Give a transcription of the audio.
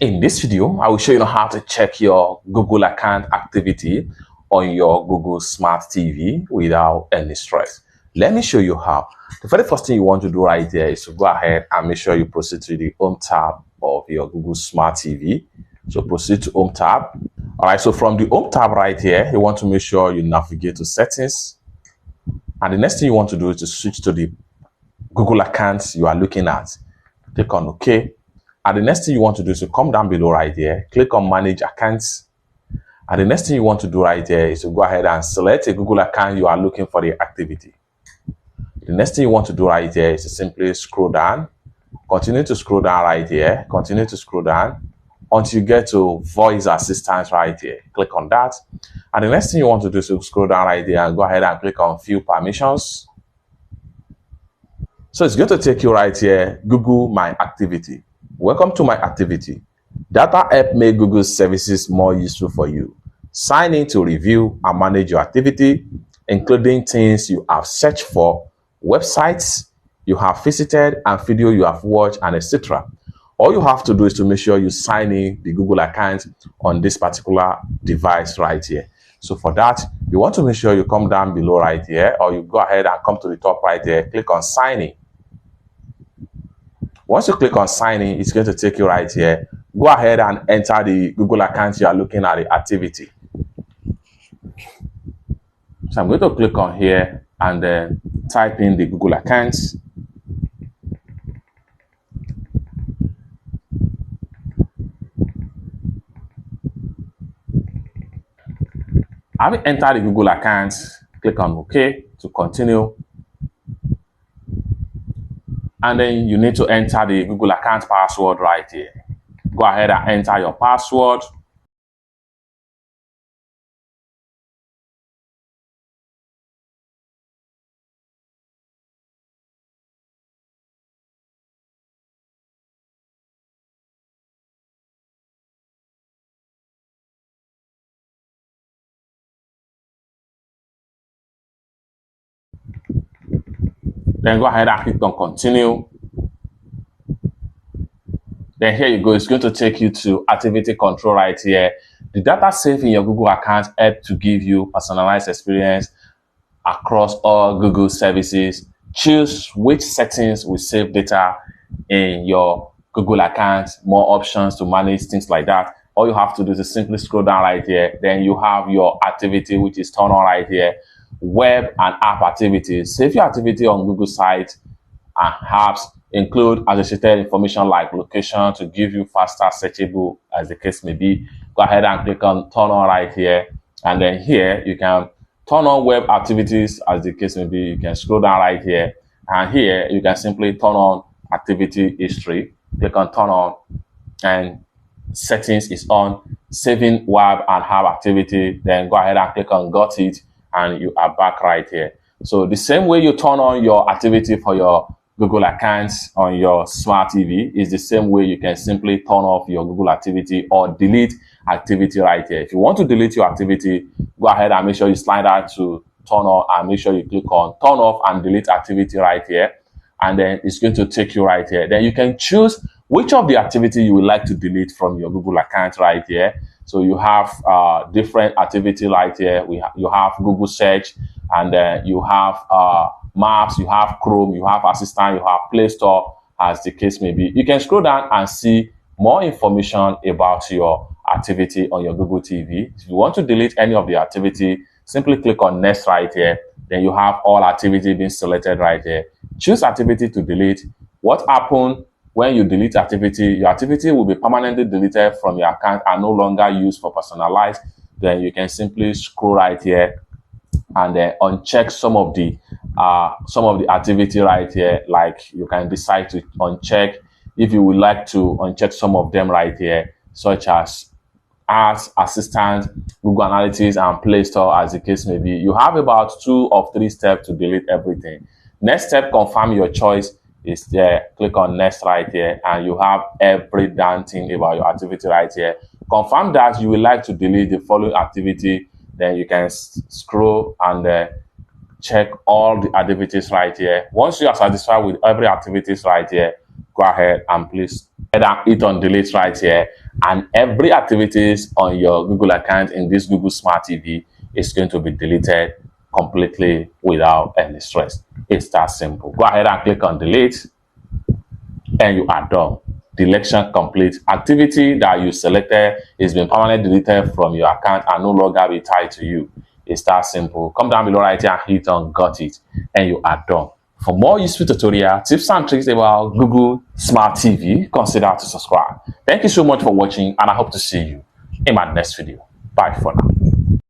In this video, I will show you how to check your Google account activity on your Google Smart TV without any stress. Let me show you how. The very first thing you want to do right there is to go ahead and make sure you proceed to the Home tab of your Google Smart TV. So proceed to Home tab. All right, so from the Home tab right here, you want to make sure you navigate to Settings. And the next thing you want to do is to switch to the Google accounts you are looking at. Click on OK. And the next thing you want to do is to come down below right here, click on Manage Accounts. And the next thing you want to do right here is to go ahead and select a Google account you are looking for the activity. The next thing you want to do right here is to simply scroll down. Continue to scroll down right here. Continue to scroll down until you get to Voice Assistant right here. Click on that. And the next thing you want to do is to scroll down right here and go ahead and click on View Permissions. So it's going to take you right here, Google My Activity. Welcome to My Activity. Data help make Google services more useful for you. Sign in to review and manage your activity, including things you have searched for, websites you have visited, and video you have watched, and etc. All you have to do is to make sure you sign in the Google account on this particular device right here. So for that, you want to make sure you come down below right here, or you go ahead and come to the top right here, click on Sign In. Once you click on Sign In, it's going to take you right here. Go ahead and enter the Google account you are looking at the activity. So I'm going to click on here and then type in the Google account. Having entered the Google account, click on OK to continue. And then you need to enter the Google account password right here. Go ahead and enter your password. Then go ahead and click on continue. Then here you go. It's going to take you to activity control right here. The data saved in your Google account help to give you personalized experience across all Google services. Choose which settings will save data in your Google account, more options to manage things like that. All you have to do is simply scroll down right here. Then you have your activity, which is turned on right here. Web and app activities. Save your activity on Google sites and apps. Include associated information like location to give you faster searchable as the case may be. Go ahead and click on turn on right here. And then here you can turn on web activities as the case may be. You can scroll down right here. And here you can simply turn on activity history. Click on turn on and settings is on. Saving web and app activity. Then go ahead and click on got it and you are back right here. So the same way you turn on your activity for your Google accounts on your smart TV is the same way you can simply turn off your Google activity or delete activity right here. If you want to delete your activity, go ahead and make sure you slide out to turn on and make sure you click on turn off and delete activity right here. And then it's going to take you right here. Then you can choose which of the activity you would like to delete from your Google account right here. So you have different activity right here. You have Google search, and then you have Maps, you have Chrome, you have Assistant, you have Play Store, as the case may be. You can scroll down and see more information about your activity on your Google TV. If you want to delete any of the activity, simply click on Next right here. Then you have all activity being selected right here. Choose activity to delete. What happens when you delete activity? Your activity will be permanently deleted from your account and no longer used for personalized. Then you can simply scroll right here and then uncheck some of the activity right here. Like you can decide to uncheck if you would like to uncheck some of them right here, such as Ads, Assistant, Google Analytics, and Play Store, as the case may be. You have about 2 or 3 steps to delete everything. Next step, confirm your choice is there. Click on next right here, and you have every damn thing about your activity right here. Confirm that you would like to delete the following activity. Then you can scroll and check all the activities right here. Once you are satisfied with every activities right here, go ahead and please hit on delete right here, and every activities on your Google account in this Google Smart TV is going to be deleted completely without any stress. It's that simple. Go ahead and click on delete, and you are done. Deletion complete. Activity that you selected is been permanently deleted from your account and no longer be tied to you. It's that simple. Come down below right here and hit on got it, and you are done. For more useful tutorial tips and tricks about Google Smart TV, consider to subscribe. Thank you so much for watching, and I hope to see you in my next video. Bye for now.